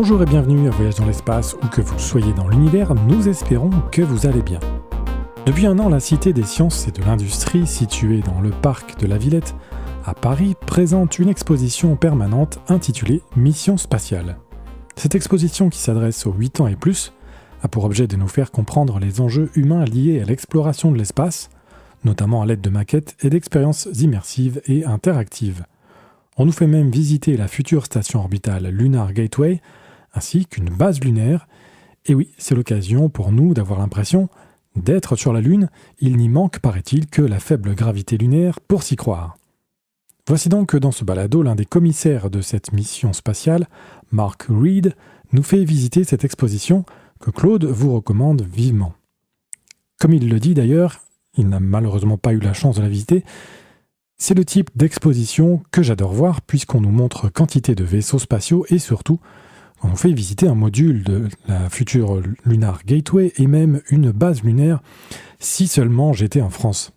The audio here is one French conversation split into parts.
Bonjour et bienvenue à Voyage dans l'espace, où que vous soyez dans l'univers, nous espérons que vous allez bien. Depuis un an, la Cité des sciences et de l'industrie, située dans le parc de la Villette, à Paris, présente une exposition permanente intitulée Mission spatiale. Cette exposition, qui s'adresse aux 8 ans et plus, a pour objet de nous faire comprendre les enjeux humains liés à l'exploration de l'espace, notamment à l'aide de maquettes et d'expériences immersives et interactives. On nous fait même visiter la future station orbitale Lunar Gateway, ainsi qu'une base lunaire. Et oui, c'est l'occasion pour nous d'avoir l'impression d'être sur la Lune. Il n'y manque, paraît-il, que la faible gravité lunaire pour s'y croire. Voici donc que dans ce balado, l'un des commissaires de cette mission spatiale, Mark Reed, nous fait visiter cette exposition que Claude vous recommande vivement. Comme il le dit d'ailleurs, il n'a malheureusement pas eu la chance de la visiter. C'est le type d'exposition que j'adore voir puisqu'on nous montre quantité de vaisseaux spatiaux et surtout, on nous fait visiter un module de la future Lunar Gateway et même une base lunaire, si seulement j'étais en France.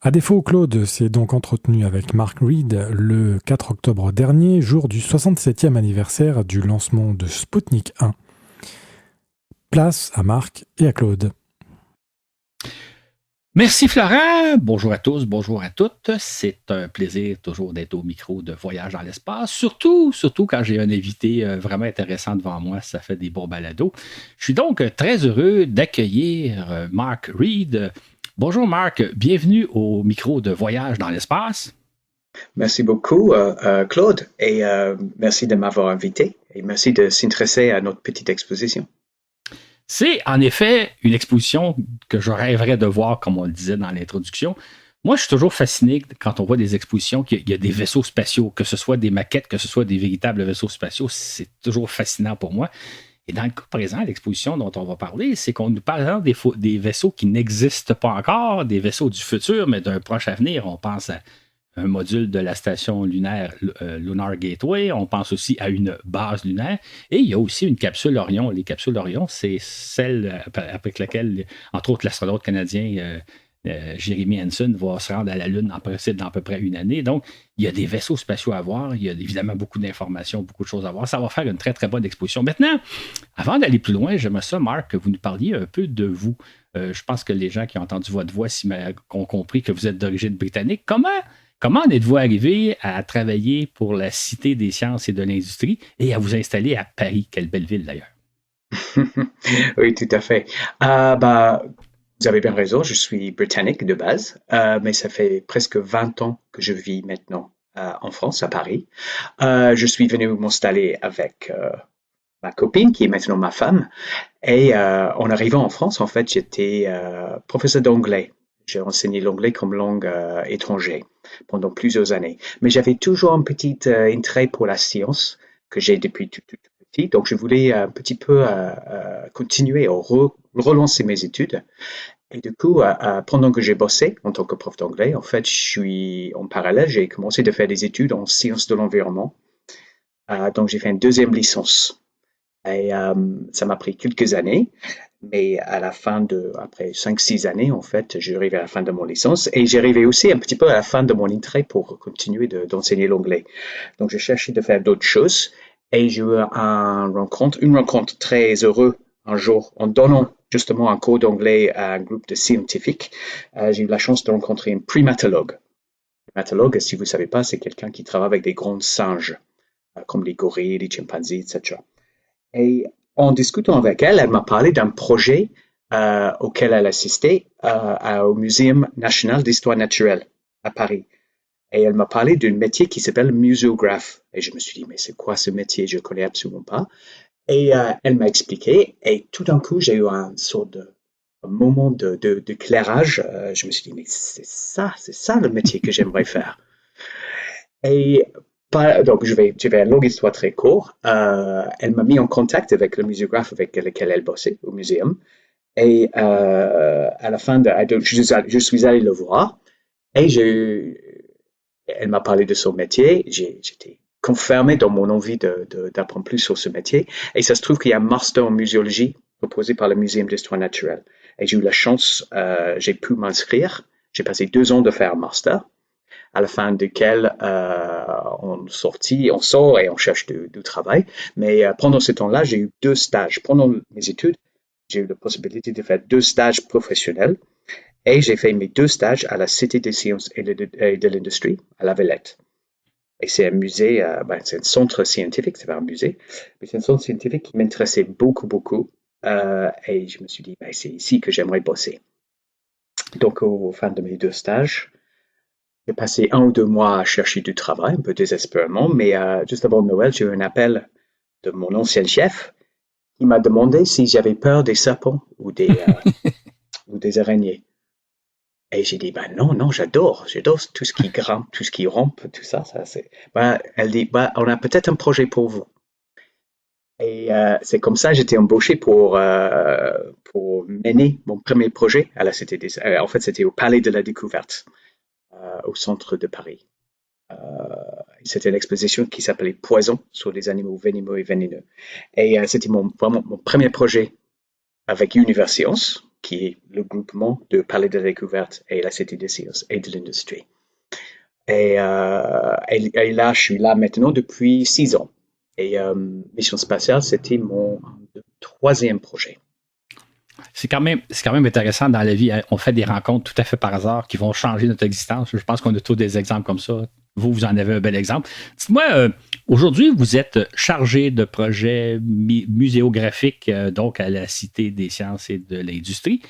À défaut, Claude s'est donc entretenu avec Mark Reed le 4 octobre dernier, jour du 67e anniversaire du lancement de Sputnik 1. Place à Marc et à Claude. Merci Florent, bonjour à tous, bonjour à toutes. C'est un plaisir toujours d'être au micro de Voyage dans l'espace, surtout quand j'ai un invité vraiment intéressant devant moi, ça fait des bons balados. Je suis donc très heureux d'accueillir Mark Reed. Bonjour Marc, bienvenue au micro de Voyage dans l'espace. Merci beaucoup Claude et merci de m'avoir invité et merci de s'intéresser à notre petite exposition. C'est en effet une exposition que je rêverais de voir, comme on le disait dans l'introduction. Moi, je suis toujours fasciné quand on voit des expositions, qu'il y a des vaisseaux spatiaux, que ce soit des maquettes, que ce soit des véritables vaisseaux spatiaux. C'est toujours fascinant pour moi. Et dans le cas présent, l'exposition dont on va parler, c'est qu'on nous parle des vaisseaux qui n'existent pas encore, des vaisseaux du futur, mais d'un proche avenir. On pense à un module de la station lunaire Lunar Gateway. On pense aussi à une base lunaire. Et il y a aussi une capsule Orion. Les capsules Orion, c'est celle avec laquelle, entre autres, l'astronaute canadien Jeremy Hansen va se rendre à la Lune dans à peu près une année. Donc, il y a des vaisseaux spatiaux à voir. Il y a évidemment beaucoup d'informations, beaucoup de choses à voir. Ça va faire une très, très bonne exposition. Maintenant, avant d'aller plus loin, j'aimerais ça, Marc, que vous nous parliez un peu de vous. Je pense que les gens qui ont entendu votre voix ont compris que vous êtes d'origine britannique. Comment en êtes-vous arrivé à travailler pour la Cité des sciences et de l'industrie et à vous installer à Paris? Quelle belle ville d'ailleurs. Oui, tout à fait. Vous avez bien raison, je suis britannique de base, mais ça fait presque 20 ans que je vis maintenant en France, à Paris. Je suis venu m'installer avec ma copine, qui est maintenant ma femme, et en arrivant en France, en fait, j'étais professeur d'anglais. J'ai enseigné l'anglais comme langue étrangère pendant plusieurs années. Mais j'avais toujours un petit intérêt pour la science que j'ai depuis tout petit. Donc, je voulais un petit peu continuer à relancer mes études. Et du coup, pendant que j'ai bossé en tant que prof d'anglais, en fait, en parallèle, j'ai commencé de faire des études en sciences de l'environnement. Donc, j'ai fait une deuxième licence. Et ça m'a pris quelques années. Mais après 5-6 années, en fait, j'arrivais à la fin de mon licence et j'arrivais aussi un petit peu à la fin de mon intérêt pour continuer d'enseigner l'anglais. Donc, je cherchais de faire d'autres choses et j'ai eu une rencontre très heureuse un jour en donnant justement un cours d'anglais à un groupe de scientifiques. J'ai eu la chance de rencontrer un primatologue. Un primatologue, si vous ne savez pas, c'est quelqu'un qui travaille avec des grands singes, comme les gorilles, les chimpanzés, etc. Et en discutant avec elle, elle m'a parlé d'un projet auquel elle assistait au Muséum national d'histoire naturelle à Paris. Et elle m'a parlé d'un métier qui s'appelle muséographe. Et je me suis dit, mais c'est quoi ce métier? Je ne connais absolument pas. Et elle m'a expliqué. Et tout d'un coup, j'ai eu un moment d'éclairage. Je me suis dit, mais c'est ça le métier que j'aimerais faire. Et donc, je vais une longue histoire très courte. Elle m'a mis en contact avec le muséographe avec lequel elle bossait au muséum. Et à la fin, je suis allé le voir. Et elle m'a parlé de son métier. J'étais confirmé dans mon envie d'apprendre plus sur ce métier. Et ça se trouve qu'il y a un master en muséologie proposé par le Muséum d'histoire naturelle. Et j'ai eu la chance, j'ai pu m'inscrire. J'ai passé 2 ans de faire un master. à la fin duquel on sort et on cherche du travail. Mais pendant ce temps-là, j'ai eu 2 stages. Pendant mes études, j'ai eu la possibilité de faire 2 stages professionnels et j'ai fait mes 2 stages à la Cité des sciences et de l'industrie, à La Villette. Et c'est un musée, c'est un centre scientifique, c'est pas un musée, mais c'est un centre scientifique qui m'intéressait beaucoup, beaucoup. Et je me suis dit, c'est ici que j'aimerais bosser. Donc, au fin de mes 2 stages, j'ai passé 1 ou 2 mois à chercher du travail, un peu désespérément, mais juste avant Noël, j'ai eu un appel de mon ancien chef qui m'a demandé si j'avais peur des serpents ou ou des araignées. Et j'ai dit, non, non, j'adore tout ce qui grimpe, tout ce qui rampe, tout ça, c'est. Elle dit, on a peut-être un projet pour vous. Et c'est comme ça j'étais embauché pour mener mon premier projet à la Cité des. En fait, c'était au Palais de la Découverte, au centre de Paris. C'était une exposition qui s'appelait Poison sur les animaux venimeux et vénéneux. Et c'était vraiment mon premier projet avec Universcience, qui est le groupement de Palais de la Découverte et la Cité des sciences et de l'industrie. Et là, je suis là maintenant depuis 6 ans. Et Mission Spatiale, c'était mon 3e projet. C'est quand même intéressant dans la vie. On fait des rencontres tout à fait par hasard qui vont changer notre existence. Je pense qu'on a tous des exemples comme ça. Vous en avez un bel exemple. Dites-moi, aujourd'hui, vous êtes chargé de projets muséographiques, donc à la Cité des sciences et de l'industrie.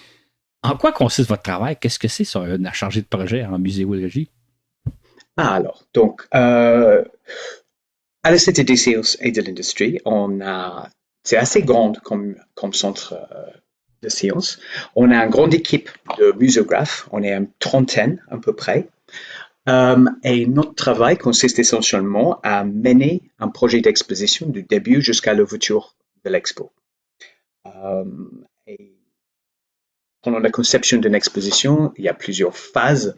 En quoi consiste votre travail? Qu'est-ce que c'est ça, un chargé de projet en muséologie? Alors, donc, à la Cité des sciences et de l'industrie, c'est assez grande comme centre de sciences. On a une grande équipe de muséographes. On est une trentaine à peu près. Et notre travail consiste essentiellement à mener un projet d'exposition du début jusqu'à l'ouverture de l'expo. Et pendant la conception d'une exposition, il y a plusieurs phases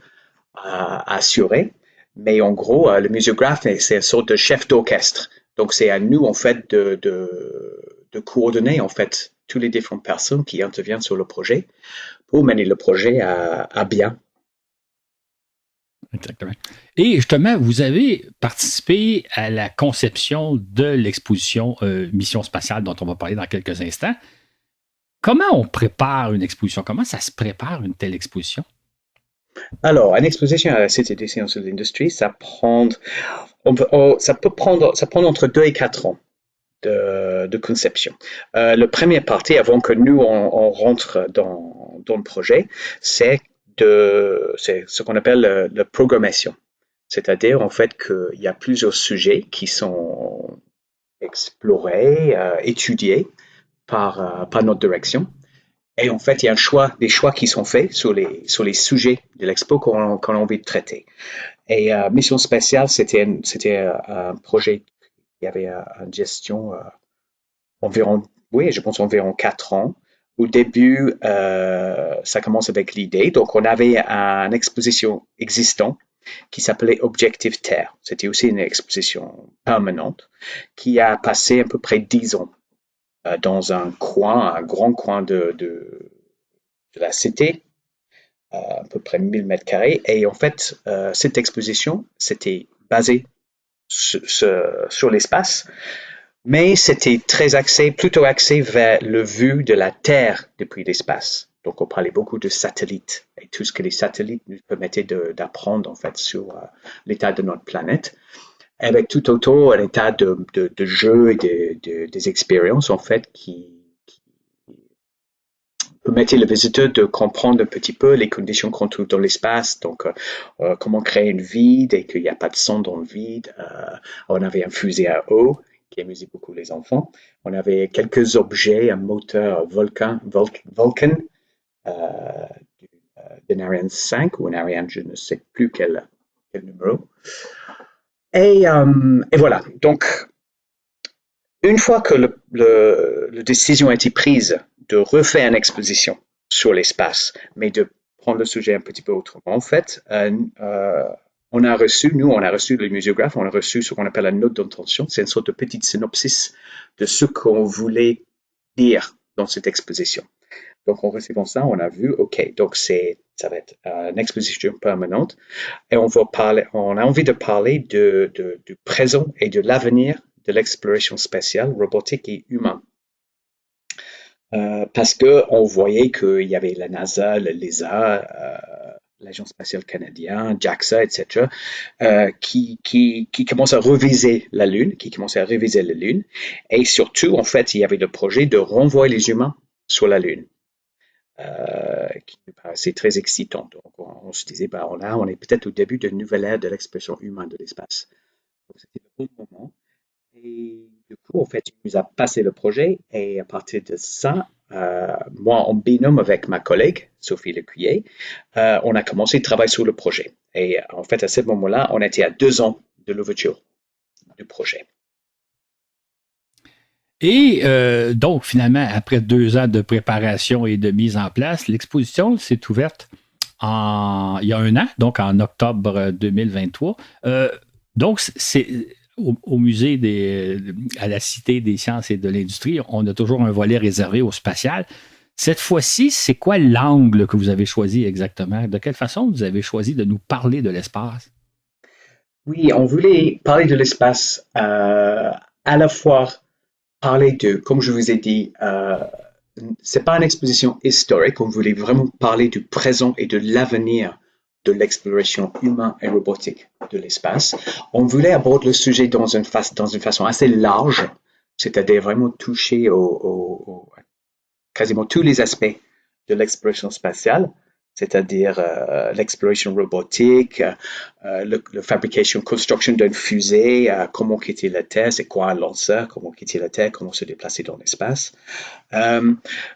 à assurer, mais en gros, le muséographe, c'est une sorte de chef d'orchestre. Donc, c'est à nous, en fait, de coordonner, en fait, toutes les différentes personnes qui interviennent sur le projet pour mener le projet à bien. Exactement. Et justement, vous avez participé à la conception de l'exposition Mission Spatiale dont on va parler dans quelques instants. Comment on prépare une exposition? Comment ça se prépare une telle exposition? Alors, une exposition à la Cité des sciences de l'industrie, ça peut prendre entre 2 et 4 ans de conception. Le premier partie, avant que nous on rentre dans le projet, c'est ce qu'on appelle la programmation. C'est-à-dire, en fait, qu'il y a plusieurs sujets qui sont explorés, étudiés par notre direction. Et en fait, il y a des choix qui sont faits sur les sujets de l'expo qu'on a envie de traiter. Et Mission Spatiale, c'était un projet qui avait une gestion environ 4 ans. Au début, ça commence avec l'idée. Donc, on avait une exposition existante qui s'appelait Objectif Terre. C'était aussi une exposition permanente qui a passé à peu près 10 ans dans un grand coin de la cité, à peu près 1000 mètres carrés. Et en fait, cette exposition, c'était basée sur l'espace, mais c'était plutôt axé vers le vue de la Terre depuis l'espace. Donc, on parlait beaucoup de satellites et tout ce que les satellites nous permettaient d'apprendre en fait sur l'état de notre planète. Avec tout autour un état de jeu et des expériences en fait qui permettaient le visiteur de comprendre un petit peu les conditions qu'on trouve dans l'espace, donc comment créer une vide et qu'il n'y a pas de son dans le vide. On avait un fusée à eau qui amusait beaucoup les enfants. On avait quelques objets, un moteur Vulcan d'un Ariane 5 ou un Ariane, je ne sais plus quel numéro. Et voilà. Donc, une fois que la décision a été prise de refaire une exposition sur l'espace, mais de prendre le sujet un petit peu autrement, en fait, on a reçu, les muséographes, on a reçu ce qu'on appelle la note d'intention. C'est une sorte de petite synopsis de ce qu'on voulait dire dans cette exposition. Donc, en recevant ça, on a vu, OK, donc c'est Ça va être une exposition permanente. Et on a envie de parler du présent et de l'avenir de l'exploration spatiale, robotique et humaine. Parce que on voyait qu'il y avait la NASA, le l'ESA, l'Agence spatiale canadienne, JAXA, etc., qui commencent à reviser la Lune, qui commençaient à réviser la Lune. Et surtout, en fait, il y avait le projet de renvoyer les humains sur la Lune, qui me paraissait très excitant. Donc, on se disait, on est peut-être au début d'une nouvelle ère de l'expression humaine de l'espace. Donc, c'était le bon moment. Et du coup, en fait, il nous a passé le projet et à partir de ça, moi, en binôme avec ma collègue, Sophie Lecuyer, on a commencé à travailler sur le projet. Et en fait, à ce moment-là, on était à 2 ans de l'ouverture du projet. Et donc, finalement, après 2 ans de préparation et de mise en place, l'exposition s'est ouverte il y a 1 an, donc en octobre 2023. Donc, c'est au musée à la Cité des sciences et de l'industrie, on a toujours un volet réservé au spatial. Cette fois-ci, c'est quoi l'angle que vous avez choisi exactement? De quelle façon vous avez choisi de nous parler de l'espace? Oui, on voulait parler de l'espace, à la fois parler comme je vous ai dit, c'est pas une exposition historique, on voulait vraiment parler du présent et de l'avenir de l'exploration humaine et robotique de l'espace. On voulait aborder le sujet dans une façon assez large, c'est-à-dire vraiment toucher quasiment tous les aspects de l'exploration spatiale, c'est-à-dire l'exploration robotique, la fabrication, construction d'une fusée, comment quitter la Terre, c'est quoi un lanceur, comment quitter la Terre, comment se déplacer dans l'espace,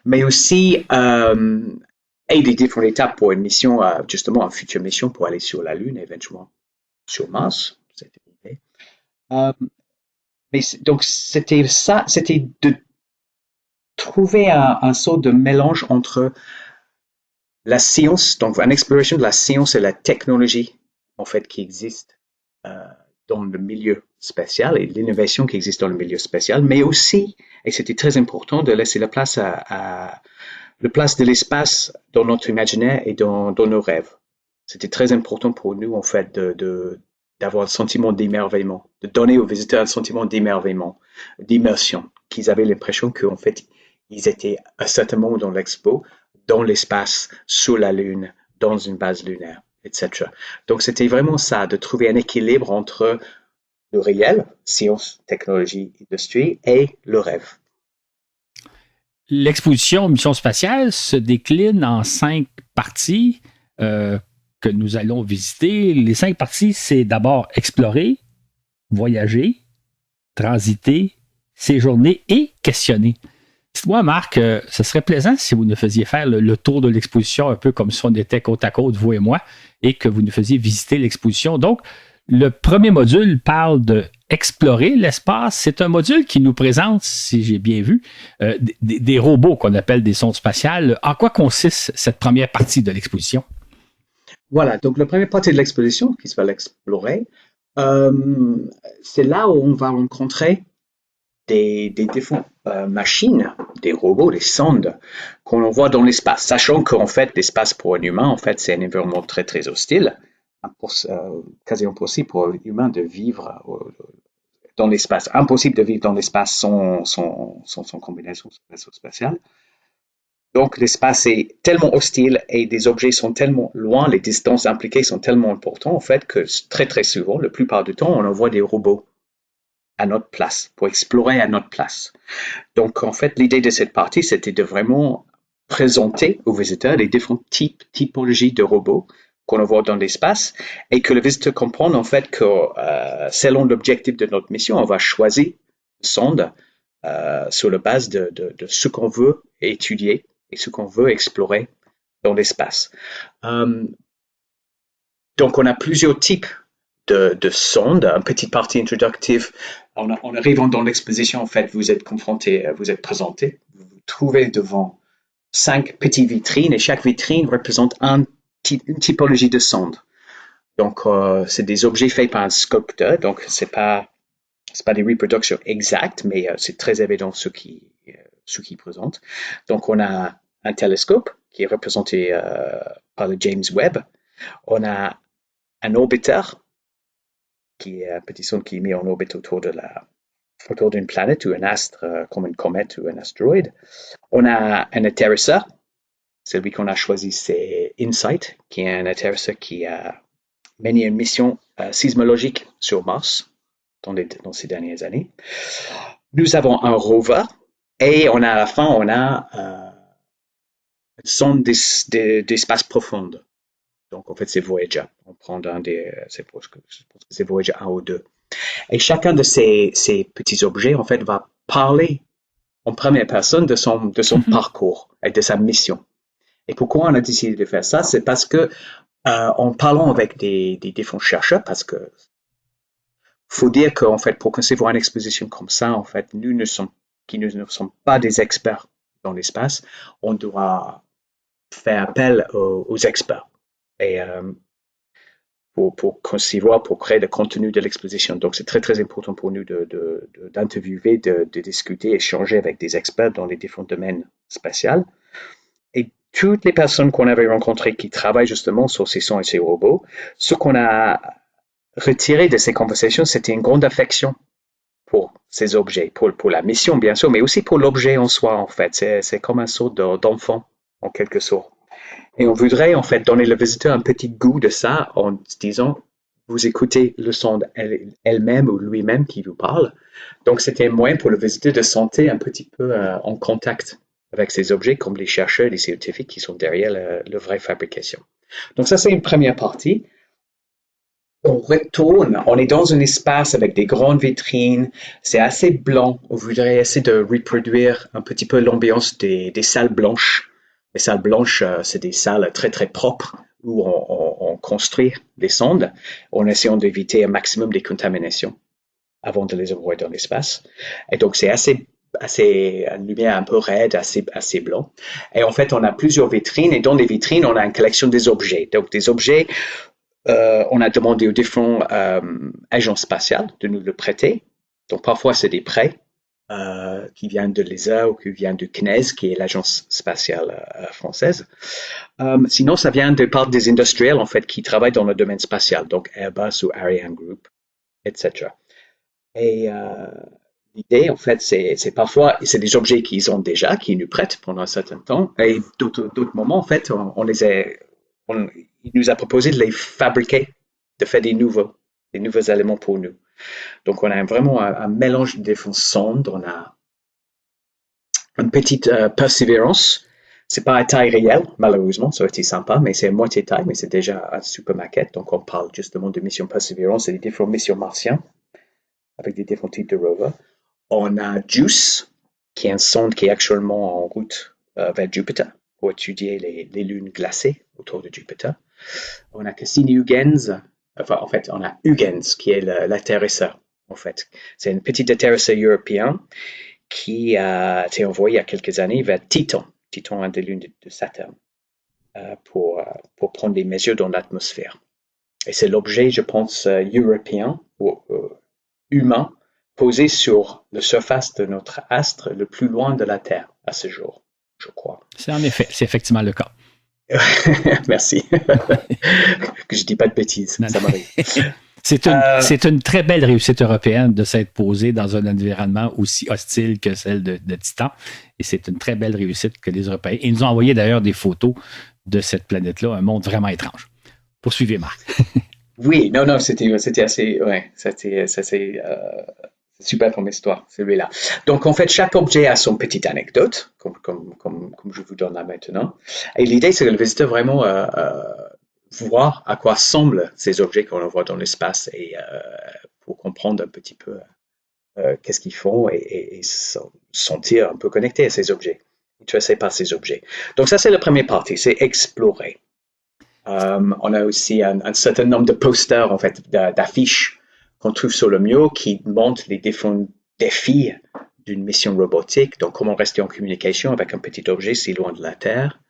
mais aussi et des différentes étapes pour une mission, justement, une future mission pour aller sur la Lune, éventuellement sur Mars. C'était l'idée. Mais donc, c'était ça, c'était de trouver un sort de mélange entre la science, donc une exploration de la science et la technologie, en fait, qui existe dans le milieu spatial et l'innovation qui existe dans le milieu spatial, mais aussi, et c'était très important, de laisser la place la place de l'espace dans notre imaginaire et dans nos rêves. C'était très important pour nous, en fait, d'avoir un sentiment d'émerveillement, de donner aux visiteurs un sentiment d'émerveillement, d'immersion, qu'ils avaient l'impression qu'en fait, ils étaient à un certain moment dans l'expo, dans l'espace, sur la Lune, dans une base lunaire, etc. Donc, c'était vraiment ça, de trouver un équilibre entre le réel, science, technologie, industrie, et le rêve. L'exposition Mission spatiale se décline en 5 parties que nous allons visiter. Les 5 parties, c'est d'abord explorer, voyager, transiter, séjourner et questionner. Dites-moi, Marc, ce serait plaisant si vous nous faisiez faire le tour de l'exposition, un peu comme si on était côte à côte, vous et moi, et que vous nous faisiez visiter l'exposition. Donc, le premier module parle de explorer l'espace. C'est un module qui nous présente, si j'ai bien vu, des robots qu'on appelle des sondes spatiales. En quoi consiste cette première partie de l'exposition? Voilà, donc la première partie de l'exposition, qui se va l'explorer, c'est là où on va rencontrer des différentes machines, des robots, des sondes qu'on envoie dans l'espace, sachant qu'en fait, l'espace pour un humain, en fait, c'est un environnement très, très hostile, quasi impossible pour un humain de vivre dans l'espace, impossible de vivre dans l'espace sans combinaison spatiale. Donc, l'espace est tellement hostile et des objets sont tellement loin, les distances impliquées sont tellement importantes, en fait, que très, très souvent, la plupart du temps, on envoie des robots à notre place, pour explorer à notre place. Donc, en fait, l'idée de cette partie, c'était de vraiment présenter aux visiteurs les différentes typologies de robots qu'on envoie dans l'espace et que le visiteur comprenne, en fait, que selon l'objectif de notre mission, on va choisir une sonde sur la base de ce qu'on veut étudier et ce qu'on veut explorer dans l'espace. Donc, on a plusieurs types de sondes, une petite partie introductive. En arrivant dans l'exposition, en fait, vous êtes confronté, vous êtes présenté, vous vous trouvez devant 5 petites vitrines et chaque vitrine représente une typologie de sonde. Donc, c'est des objets faits par un sculpteur, donc c'est pas des reproductions exactes, mais c'est très évident ce qui présente. Donc, on a un télescope qui est représenté par le James Webb. On a un orbiteur, qui est un petit sonde qui est mis en orbite autour d'une planète ou un astre, comme une comète ou un astéroïde. On a un atterrisseur. Celui qu'on a choisi, c'est InSight, qui est un atterrisseur qui a mené une mission sismologique sur Mars dans ces dernières années. Nous avons un rover et à la fin, on a une sonde d'espace profond. Donc, en fait, c'est Voyager. On prend c'est Voyager 1 ou 2. Et chacun de ces petits objets, en fait, va parler en première personne de son parcours et de sa mission. Et pourquoi on a décidé de faire ça? C'est parce que, en parlant avec des différents chercheurs, parce que faut dire qu'en fait, pour concevoir une exposition comme ça, en fait, nous ne sommes pas des experts dans l'espace, on doit faire appel aux experts. Et pour concevoir, pour créer le contenu de l'exposition. Donc, c'est très, très important pour nous d'interviewer, de discuter, échanger avec des experts dans les différents domaines spatials. Et toutes les personnes qu'on avait rencontrées qui travaillent justement sur ces sons et ces robots, ce qu'on a retiré de ces conversations, c'était une grande affection pour ces objets, pour la mission, bien sûr, mais aussi pour l'objet en soi, en fait. C'est comme un sort d'enfant, en quelque sorte. Et on voudrait, en fait, donner le visiteur un petit goût de ça en disant, vous écoutez le sonde elle-même ou lui-même qui vous parle. Donc, c'était un moyen pour le visiteur de sentir un petit peu en contact avec ces objets, comme les chercheurs et les scientifiques qui sont derrière la vraie fabrication. Donc, ça, c'est une première partie. On retourne, on est dans un espace avec des grandes vitrines, c'est assez blanc. On voudrait essayer de reproduire un petit peu l'ambiance des salles blanches. Les salles blanches, c'est des salles très, très propres où on construit des sondes en essayant d'éviter un maximum de contamination avant de les envoyer dans l'espace. Et donc, c'est assez une lumière un peu raide, assez blanc. Et en fait, on a plusieurs vitrines et dans les vitrines, on a une collection des objets. Donc, des objets, on a demandé aux différents agences spatiales de nous le prêter. Donc, parfois, c'est des prêts. Qui vient de l'ESA ou qui vient du CNES, qui est l'agence spatiale française. Sinon, ça vient de part des industriels, en fait, qui travaillent dans le domaine spatial, donc Airbus ou Ariane Group, etc. Et l'idée, en fait, c'est parfois, c'est des objets qu'ils ont déjà, qui nous prêtent pendant un certain temps, et d'autres moments, en fait, il nous a proposé de les fabriquer, de faire des nouveaux éléments pour nous. Donc, on a vraiment un mélange de différentes sondes. On a une petite Perseverance. C'est pas à taille réelle, malheureusement. Ça aurait été sympa, mais c'est à moitié taille, mais c'est déjà une super maquette. Donc, on parle justement de mission Perseverance et des différentes missions martiennes avec des différents types de rovers. On a JUICE, qui est une sonde qui est actuellement en route vers Jupiter pour étudier les lunes glacées autour de Jupiter. On a Cassini-Huygens. Enfin, en fait, on a Huygens, qui est l'atterrisseur, en fait. C'est un petit atterrisseur européen qui a été envoyé il y a quelques années vers Titan, une des lunes de Saturne, pour prendre des mesures dans l'atmosphère. Et c'est l'objet, je pense, européen ou humain posé sur la surface de notre astre le plus loin de la Terre à ce jour, je crois. C'est effectivement le cas. Merci. Que je dis pas de bêtises, ça m'arrive. C'est une très belle réussite européenne de s'être posée dans un environnement aussi hostile que celle de Titan. Et c'est une très belle réussite que les Européens. Ils nous ont envoyé d'ailleurs des photos de cette planète-là, un monde vraiment étrange. Poursuivez, Marc. Oui, non, c'était assez, ouais, c'était super comme histoire, celui-là. Donc, en fait, chaque objet a son petite anecdote, comme je vous donne là maintenant. Et l'idée, c'est que le visiteur vraiment voir à quoi ressemblent ces objets qu'on voit dans l'espace et pour comprendre un petit peu qu'est-ce qu'ils font et sentir un peu connecté à ces objets, intéressé par ces objets. Donc, ça, c'est la première partie, c'est explorer. On a aussi un certain nombre de posters, en fait, d'affiches qu'on trouve sur le mur qui montrent les différents défis d'une mission robotique. Donc, comment rester en communication avec un petit objet si loin de la Terre.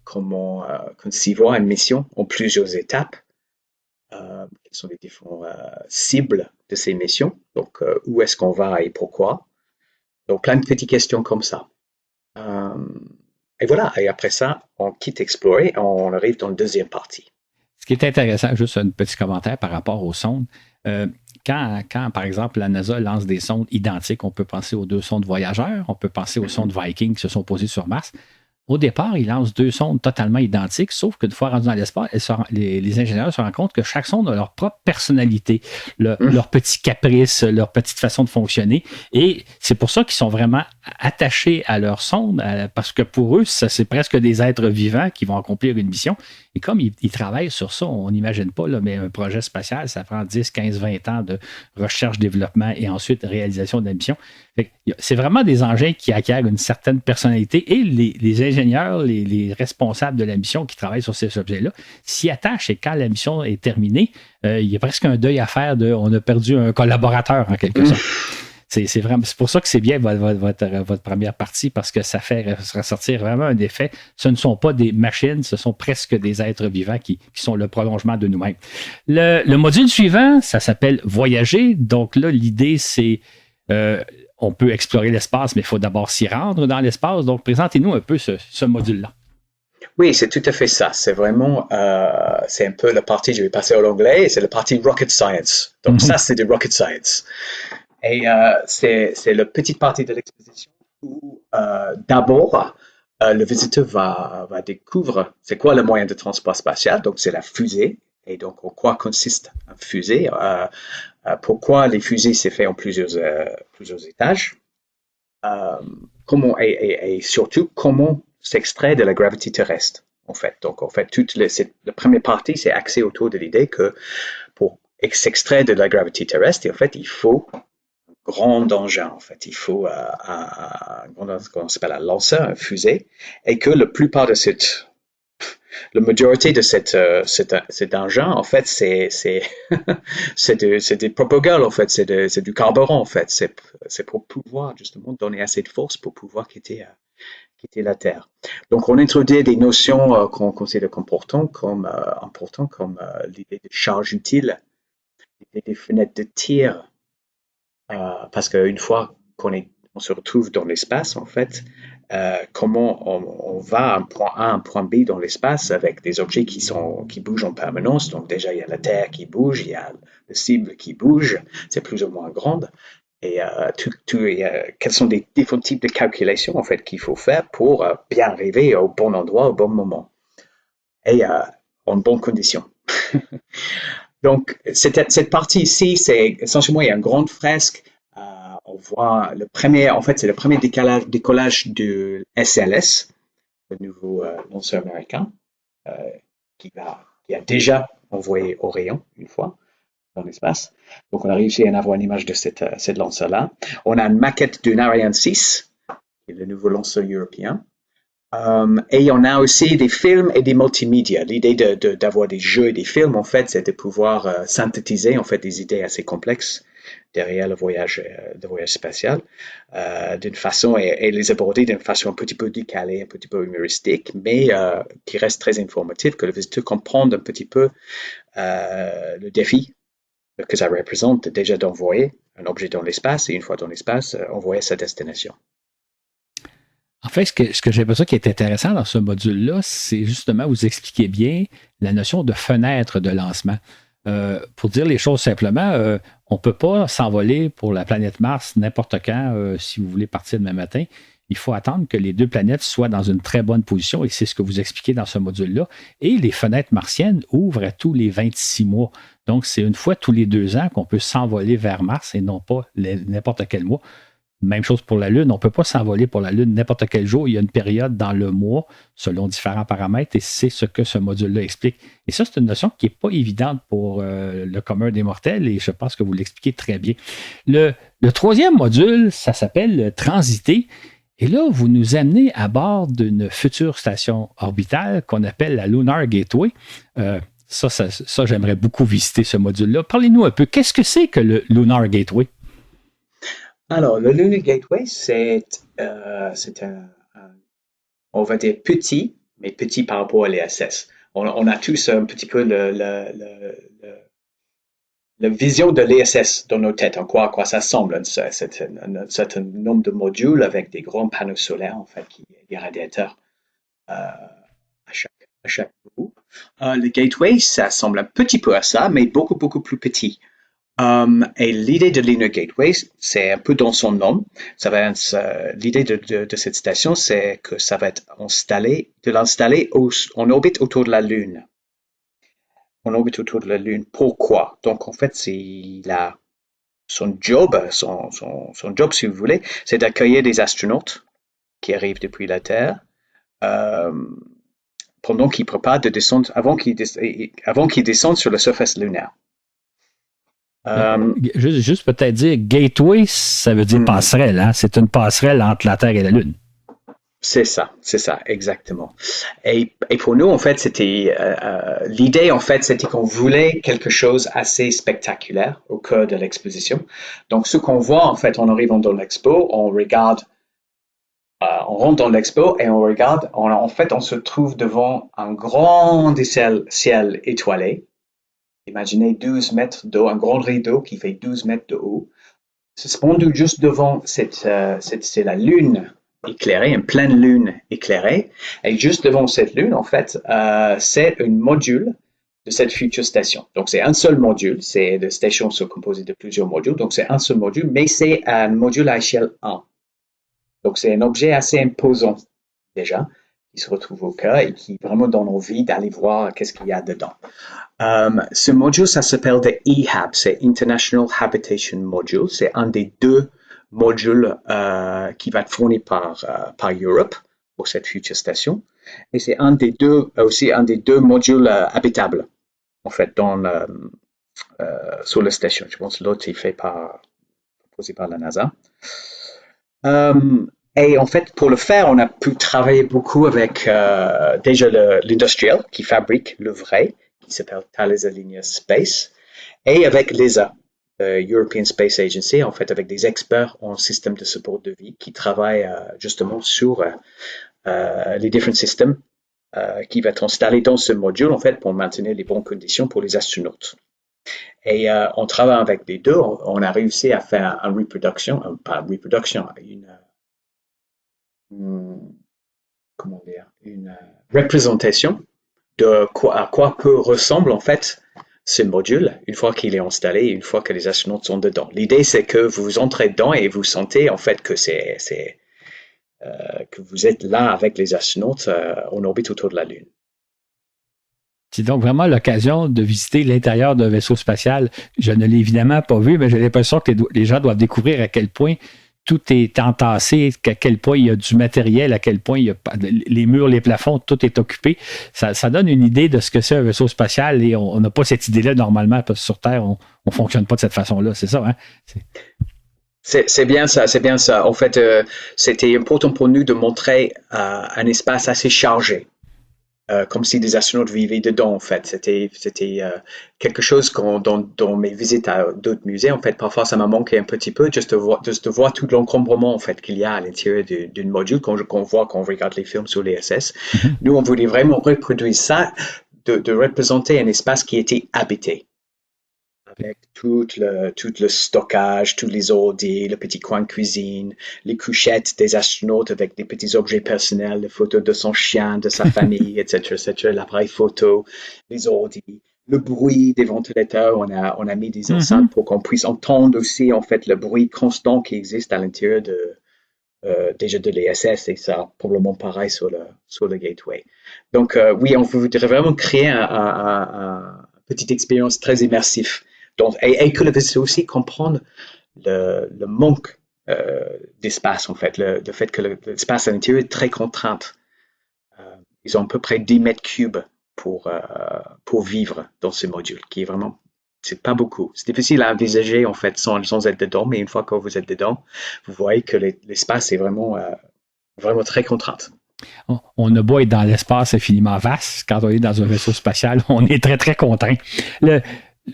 Comment concevoir une mission en plusieurs étapes. Quelles sont les différentes cibles de ces missions. Donc, où est-ce qu'on va et pourquoi. Donc, plein de petites questions comme ça. Et voilà, et après ça, on quitte Explorer, on arrive dans la deuxième partie. Ce qui est intéressant, juste un petit commentaire par rapport aux sondes. Quand, par exemple, la NASA lance des sondes identiques, on peut penser aux 2 sondes voyageurs, on peut penser aux sondes Viking qui se sont posées sur Mars. Au départ, ils lancent 2 sondes totalement identiques, sauf qu'une fois rendues dans l'espace, les ingénieurs se rendent compte que chaque sonde a leur propre personnalité, leur petit caprice, leur petite façon de fonctionner. Et c'est pour ça qu'ils sont vraiment attachés à leur sonde, parce que pour eux, c'est presque des êtres vivants qui vont accomplir une mission. Et comme ils travaillent sur ça, on n'imagine pas, là, mais un projet spatial, ça prend 10, 15, 20 ans de recherche, développement et ensuite réalisation de la mission. C'est vraiment des engins qui acquièrent une certaine personnalité et les ingénieurs, les responsables de la mission qui travaillent sur ces objets-là s'y attachent et quand la mission est terminée, il y a presque un deuil à faire on a perdu un collaborateur en quelque sorte. C'est pour ça que c'est bien votre première partie parce que ça fait ressortir vraiment un effet. Ce ne sont pas des machines, ce sont presque des êtres vivants qui sont le prolongement de nous-mêmes. Le module suivant, ça s'appelle Voyager. Donc là, l'idée, c'est on peut explorer l'espace, mais il faut d'abord s'y rendre dans l'espace. Donc, présentez-nous un peu ce module-là. Oui, c'est tout à fait ça. C'est vraiment, c'est un peu la partie, je vais passer en anglais, c'est la partie Rocket Science. Donc ça, c'est du Rocket Science. Et c'est la petite partie de l'exposition où d'abord, le visiteur va découvrir c'est quoi le moyen de transport spatial. Donc, c'est la fusée. Et donc, en quoi consiste une fusée? Pourquoi les fusées c'est fait en plusieurs étages? Comment et surtout comment s'extrait de la gravité terrestre en fait. Donc en fait la première partie c'est axé autour de l'idée que pour s'extraire de la gravité terrestre, en fait il faut un grand engin en fait. Il faut qu'on s'appelle un lanceur, un fusée, et que la plupart de la majorité de cet engin, en fait, c'est des propagales, en fait, c'est du carburant, en fait. C'est pour pouvoir, justement, donner assez de force pour pouvoir quitter la Terre. Donc, on introduit des notions qu'on considère importantes comme l'idée de charge utile, l'idée des fenêtres de tir, parce qu'une fois on se retrouve dans l'espace, en fait, comment on va d'un point A à un point B dans l'espace avec des objets qui bougent en permanence. Donc déjà, il y a la Terre qui bouge, il y a le cible qui bouge, c'est plus ou moins grande. Et quels sont les différents types de calculations en fait qu'il faut faire pour bien arriver au bon endroit au bon moment et en bonnes conditions. Donc cette partie ici, c'est essentiellement il y a une grande fresque. On voit c'est le premier décollage de SLS, le nouveau lanceur américain, qui a déjà envoyé Orion une fois dans l'espace. Donc on a réussi à avoir une image de cette lanceur-là. On a une maquette d'un Ariane 6, qui est le nouveau lanceur européen. Et on a aussi des films et des multimédia. L'idée d'avoir des jeux et des films, en fait, c'est de pouvoir synthétiser en fait des idées assez complexes derrière le voyage spatial d'une façon et les aborder d'une façon un petit peu décalée, un petit peu humoristique, mais qui reste très informative, que le visiteur comprenne un petit peu le défi que ça représente déjà d'envoyer un objet dans l'espace et une fois dans l'espace, envoyer à sa destination. En fait, ce que j'ai l'impression qui est intéressant dans ce module-là, c'est justement, vous expliquez bien la notion de fenêtre de lancement. Pour dire les choses simplement, on ne peut pas s'envoler pour la planète Mars n'importe quand si vous voulez partir demain matin. Il faut attendre que les 2 planètes soient dans une très bonne position et c'est ce que vous expliquez dans ce module-là. Et les fenêtres martiennes ouvrent à tous les 26 mois. Donc, c'est une fois tous les 2 ans qu'on peut s'envoler vers Mars et non pas n'importe quel mois. Même chose pour la Lune. On ne peut pas s'envoler pour la Lune n'importe quel jour. Il y a une période dans le mois, selon différents paramètres, et c'est ce que ce module-là explique. Et ça, c'est une notion qui n'est pas évidente pour le commun des mortels, et je pense que vous l'expliquez très bien. Le 3e module, ça s'appelle Transiter. Et là, vous nous amenez à bord d'une future station orbitale qu'on appelle la Lunar Gateway. Ça, j'aimerais beaucoup visiter ce module-là. Parlez-nous un peu. Qu'est-ce que c'est que le Lunar Gateway? Alors, le Lunar Gateway, c'est on va dire petit, mais petit par rapport à l'ISS. On a tous un petit peu la vision de l'ISS dans nos têtes, en quoi ça semble. C'est un certain nombre de modules avec des grands panneaux solaires, en fait, des radiateurs à chaque bout. Le gateway, ça ressemble un petit peu à ça, mais beaucoup, beaucoup plus petit. Et l'idée de Lunar Gateway, c'est un peu dans son nom. L'idée de cette station, c'est que ça va être l'installer en orbite autour de la Lune. En orbite autour de la Lune. Pourquoi? Donc, en fait, son job, si vous voulez, c'est d'accueillir des astronautes qui arrivent depuis la Terre, pendant qu'ils préparent de descendre, avant qu'ils descendent sur la surface lunaire. Juste peut-être dire, gateway, ça veut dire passerelle, hein? C'est une passerelle entre la Terre et la Lune. C'est ça, exactement. Et pour nous, en fait, c'était l'idée, en fait, c'était qu'on voulait quelque chose assez spectaculaire au cœur de l'exposition. Donc, ce qu'on voit, en fait, en arrivant dans l'expo, on rentre dans l'expo et on regarde, en fait, on se trouve devant un grand ciel étoilé. Imaginez 12 mètres d'eau, un grand rideau qui fait 12 mètres de haut. Suspendu juste devant, c'est la lune éclairée, une pleine lune éclairée. Et juste devant cette lune, en fait, c'est un module de cette future station. Donc, c'est un seul module. Les stations sont composées de plusieurs modules. Donc, c'est un seul module, mais c'est un module à échelle 1. Donc, c'est un objet assez imposant, déjà, qui se retrouve au cœur et qui vraiment donne envie d'aller voir qu'est-ce qu'il y a dedans. Ce module, ça s'appelle le EHAB, c'est International Habitation Module. C'est un des deux modules qui va être fourni par Europe pour cette future station. Et c'est aussi un des deux modules habitables, en fait, sur la station. Je pense que l'autre est proposé par la NASA. Et en fait, pour le faire, on a pu travailler beaucoup avec déjà l'industriel qui fabrique le vrai, qui s'appelle Thales Alenia Space, et avec l'ESA, European Space Agency, en fait, avec des experts en système de support de vie qui travaillent justement sur les différents systèmes qui vont être installés dans ce module, en fait, pour maintenir les bonnes conditions pour les astronautes. Et en travaillant avec les deux, on a réussi à faire une représentation de à quoi peut ressembler en fait ce module une fois qu'il est installé, une fois que les astronautes sont dedans. L'idée, c'est que vous entrez dedans et vous sentez en fait que que vous êtes là avec les astronautes en orbite autour de la Lune. C'est donc vraiment l'occasion de visiter l'intérieur d'un vaisseau spatial. Je ne l'ai évidemment pas vu, mais j'ai l'impression que les gens doivent découvrir à quel point tout est entassé, à quel point il y a du matériel, à quel point il y a les murs, les plafonds, tout est occupé. Ça donne une idée de ce que c'est un vaisseau spatial et on n'a pas cette idée-là normalement parce que sur Terre, on ne fonctionne pas de cette façon-là. C'est ça, hein? C'est bien ça. En fait, c'était important pour nous de montrer un espace assez chargé. Comme si des astronautes vivaient dedans, en fait. C'était quelque chose dans mes visites à d'autres musées, en fait, parfois ça m'a manqué un petit peu, juste de voir tout l'encombrement, en fait, qu'il y a à l'intérieur d'une module qu'on voit quand on regarde les films sur l'ISS. Nous, on voulait vraiment reproduire ça, de représenter un espace qui était habité. Avec tout le stockage, tous les ordi, le petit coin de cuisine, les couchettes des astronautes avec des petits objets personnels, les photos de son chien, de sa famille, etc., l'appareil photo, les ordi, le bruit des ventilateurs. On a mis des enceintes pour qu'on puisse entendre aussi, en fait, le bruit constant qui existe à l'intérieur déjà de l'ISS, et ça probablement pareil sur le Gateway. Donc, oui, on voudrait vraiment créer une petite expérience très immersive. Donc, et que le vaisseau aussi comprenne le manque d'espace, en fait, le fait que l'espace à l'intérieur est très contraint. Ils ont à peu près 10 mètres cubes pour vivre dans ce module, qui est vraiment, c'est pas beaucoup. C'est difficile à envisager, en fait, sans être dedans, mais une fois que vous êtes dedans, vous voyez que l'espace est vraiment très contraint. On a beau être dans l'espace infiniment vaste, quand on est dans un vaisseau spatial, on est très, très contraint.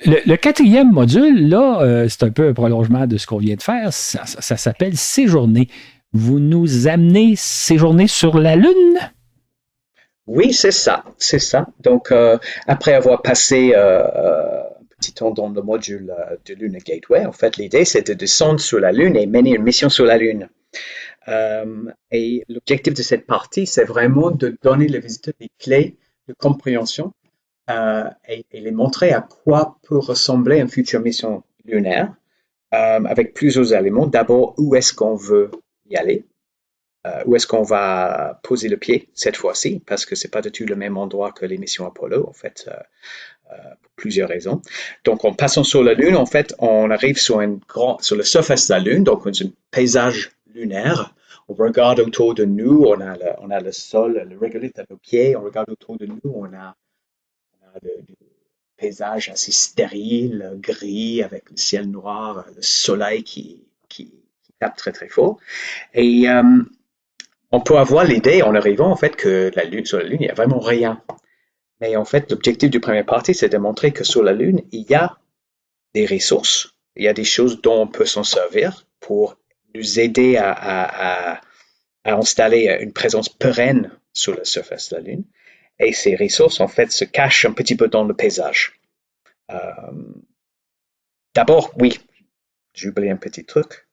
Le quatrième module, là, c'est un peu un prolongement de ce qu'on vient de faire. Ça s'appelle Séjourner. Vous nous amenez séjourner sur la Lune? Oui, c'est ça. Donc, après avoir passé un petit temps dans le module de Lunar Gateway, en fait, l'idée, c'est de descendre sur la Lune et mener une mission sur la Lune. Et l'objectif de cette partie, c'est vraiment de donner les visiteurs des clés de compréhension et les montrer à quoi peut ressembler une future mission lunaire avec plusieurs éléments. D'abord, où est-ce qu'on veut y aller? Où est-ce qu'on va poser le pied cette fois-ci? Parce que c'est pas du tout le même endroit que les missions Apollo, en fait, pour plusieurs raisons. Donc, en passant sur la Lune, en fait, on arrive sur la surface de la Lune, donc un paysage lunaire. On regarde autour de nous, on a le sol, le regolith à nos pieds. On regarde autour de nous, on a le paysage assez stérile, gris, avec le ciel noir, le soleil qui tape très très fort. Et on peut avoir l'idée en arrivant en fait que sur la Lune, il n'y a vraiment rien. Mais en fait, l'objectif du premier partie, c'est de montrer que sur la Lune, il y a des ressources, il y a des choses dont on peut s'en servir pour nous aider à installer une présence pérenne sur la surface de la Lune. Et ces ressources, en fait, se cachent un petit peu dans le paysage. D'abord, oui, j'ai oublié un petit truc.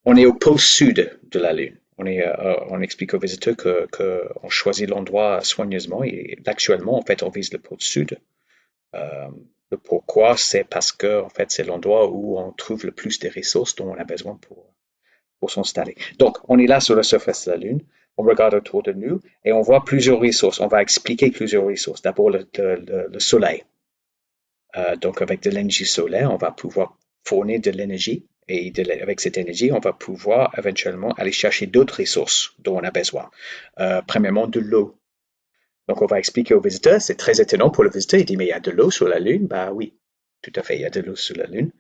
On est au pôle sud de la Lune. On explique aux visiteurs qu'on choisit l'endroit soigneusement et actuellement, en fait, on vise le pôle sud. Le pourquoi, c'est parce que, en fait, c'est l'endroit où on trouve le plus des ressources dont on a besoin pour s'installer. Donc, on est là sur la surface de la Lune. On regarde autour de nous et on voit plusieurs ressources. On va expliquer plusieurs ressources. D'abord, le soleil. Donc, avec de l'énergie solaire, on va pouvoir fournir de l'énergie et avec cette énergie, on va pouvoir éventuellement aller chercher d'autres ressources dont on a besoin. Premièrement, de l'eau. Donc, on va expliquer aux visiteurs, c'est très étonnant pour le visiteur, il dit, mais il y a de l'eau sur la Lune? Bah oui, tout à fait, il y a de l'eau sur la Lune.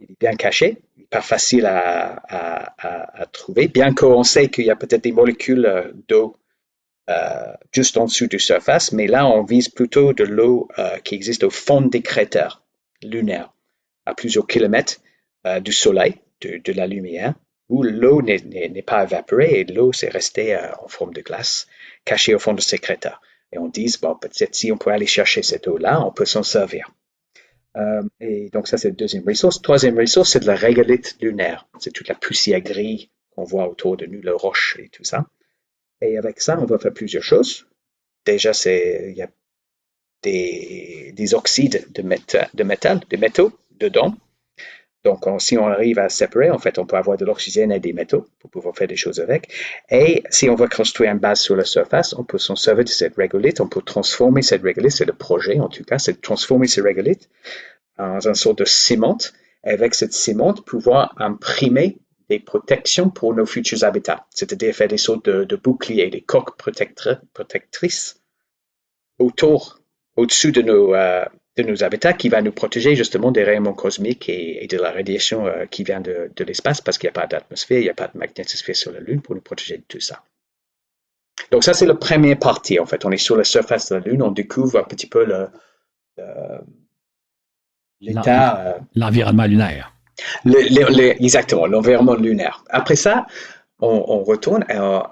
Il est bien caché, pas facile à trouver, bien qu'on sait qu'il y a peut-être des molécules d'eau juste en dessous de la surface, mais là, on vise plutôt de l'eau qui existe au fond des cratères lunaires, à plusieurs kilomètres du Soleil, de la lumière, où l'eau n'est pas évaporée et l'eau s'est restée en forme de glace, cachée au fond de ces cratères. Et on dit, bon, peut-être si on peut aller chercher cette eau-là, on peut s'en servir. Et donc ça, c'est la deuxième ressource. Troisième ressource, c'est de la régolithe lunaire. C'est toute la poussière grise qu'on voit autour de nous, les roches et tout ça. Et avec ça, on va faire plusieurs choses. Déjà, il y a des oxydes de métal, des métaux dedans. Donc, si on arrive à séparer, en fait, on peut avoir de l'oxygène et des métaux pour pouvoir faire des choses avec. Et si on veut construire une base sur la surface, on peut s'en servir de cette régolithe. On peut transformer cette régolithe, c'est le projet en tout cas, c'est de transformer cette régolithe en une sorte de ciment. Et avec cette ciment, pouvoir imprimer des protections pour nos futurs habitats, c'est-à-dire faire des sortes de boucliers, des coques protectrices au-dessus de nos habitats qui va nous protéger justement des rayonnements cosmiques et de la radiation qui vient de l'espace parce qu'il n'y a pas d'atmosphère, il n'y a pas de magnétosphère sur la Lune pour nous protéger de tout ça. Donc ça, c'est la première partie en fait. On est sur la surface de la Lune, on découvre un petit peu l'état... L'environnement lunaire. Exactement, l'environnement lunaire. Après ça, on retourne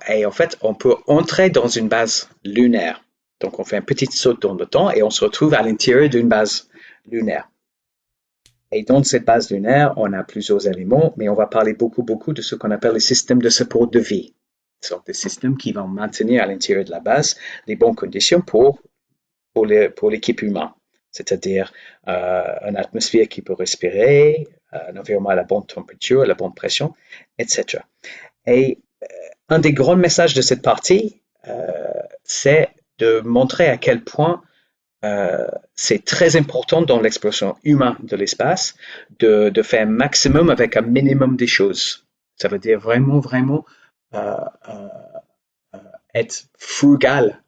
et en fait, on peut entrer dans une base lunaire. Donc, on fait un petit saut dans le temps et on se retrouve à l'intérieur d'une base lunaire. Et dans cette base lunaire, on a plusieurs éléments, mais on va parler beaucoup de ce qu'on appelle les systèmes de support de vie. Ce sont des systèmes qui vont maintenir à l'intérieur de la base les bonnes conditions pour l'équipe humaine. C'est-à-dire une atmosphère qui peut respirer, un environnement à la bonne température, à la bonne pression, etc. Et un des grands messages de cette partie, c'est de montrer à quel point c'est très important dans l'exploration humaine de l'espace de faire un maximum avec un minimum des choses. Ça veut dire vraiment être frugal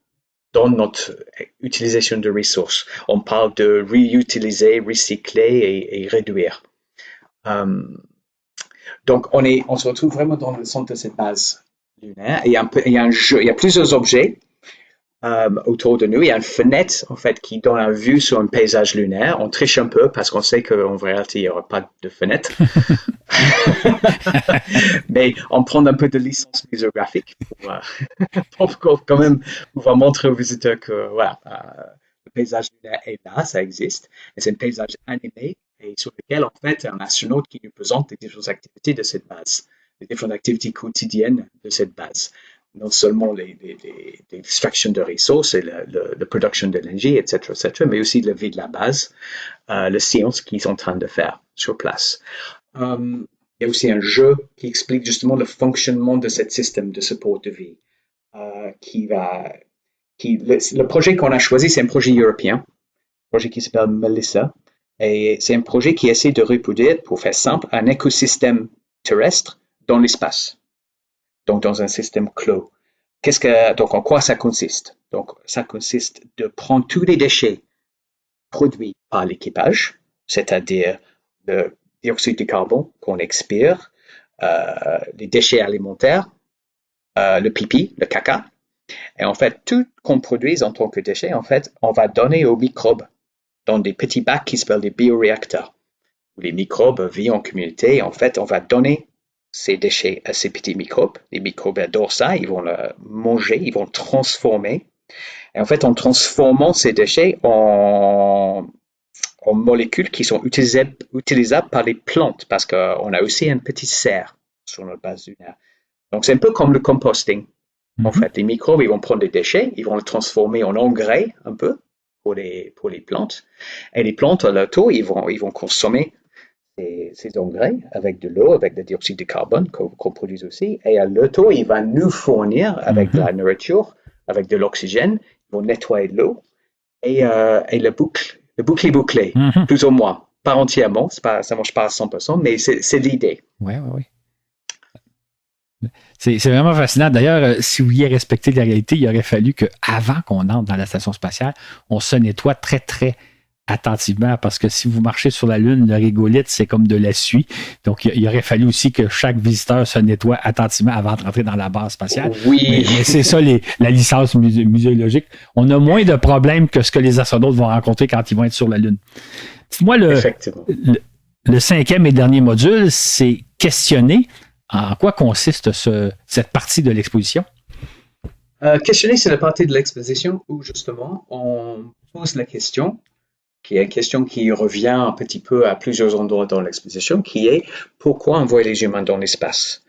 dans notre utilisation de ressources. On parle de réutiliser, recycler et réduire. Donc, on se retrouve vraiment dans le centre de cette base lunaire. Et il y a plusieurs objets autour de nous. Il y a une fenêtre, en fait, qui donne une vue sur un paysage lunaire. On triche un peu parce qu'on sait qu'en réalité, il n'y aura pas de fenêtre. Mais on prend un peu de licence muséographique pour quand même pouvoir montrer aux visiteurs que voilà, le paysage lunaire est là, ça existe. Et c'est un paysage animé et sur lequel, en fait, un astronaute qui nous présente des différentes activités de cette base les différentes activités quotidiennes de cette base. Non seulement l'extraction de ressources et la production d'énergie, etc., mais aussi la vie de la base, les sciences qu'ils sont en train de faire sur place. Il y a aussi un jeu qui explique justement le fonctionnement de ce système de support de vie. Le projet qu'on a choisi, c'est un projet européen, un projet qui s'appelle Melissa, et c'est un projet qui essaie de reproduire, pour faire simple, un écosystème terrestre dans l'espace, donc dans un système clos. Donc, en quoi ça consiste? Donc, ça consiste de prendre tous les déchets produits par l'équipage, c'est-à-dire le dioxyde de carbone qu'on expire, les déchets alimentaires, le pipi, le caca. Et en fait, tout qu'on produise en tant que déchets, en fait, on va donner aux microbes dans des petits bacs qui s'appellent des bioréacteurs, où les microbes vivent en communauté. En fait, on va donner ces déchets à ces petits microbes. Les microbes adorent ça, ils vont le manger, ils vont le transformer. Et en fait, en transformant ces déchets en molécules qui sont utilisables par les plantes, parce qu'on a aussi une petite serre sur notre base lunaire. Donc, c'est un peu comme le composting. En fait, les microbes, ils vont prendre des déchets, ils vont le transformer en engrais un peu pour les plantes. Et les plantes, à leur tour, ils vont consommer ces engrais avec de l'eau, avec le dioxyde de carbone qu'on produit aussi. Et à leur tour, il va nous fournir avec de la nourriture, avec de l'oxygène. Ils vont nettoyer de l'eau. Et le boucle est bouclé, plus ou moins. Pas entièrement, ça ne marche pas à 100%, mais c'est l'idée. Oui. C'est vraiment fascinant. D'ailleurs, si vous vouliez respecter la réalité, il aurait fallu qu'avant qu'on entre dans la station spatiale, on se nettoie très, très attentivement, parce que si vous marchez sur la Lune, le régolithe, c'est comme de la suie. Donc, il aurait fallu aussi que chaque visiteur se nettoie attentivement avant de rentrer dans la base spatiale. Oui. Mais c'est ça, la licence muséologique. On a moins de problèmes que ce que les astronautes vont rencontrer quand ils vont être sur la Lune. Dites-moi, le cinquième et dernier module, c'est questionner. En quoi consiste cette partie de l'exposition? Questionner, c'est la partie de l'exposition où, justement, on pose la question, qui est une question qui revient un petit peu à plusieurs endroits dans l'exposition, qui est pourquoi envoyer les humains dans l'espace?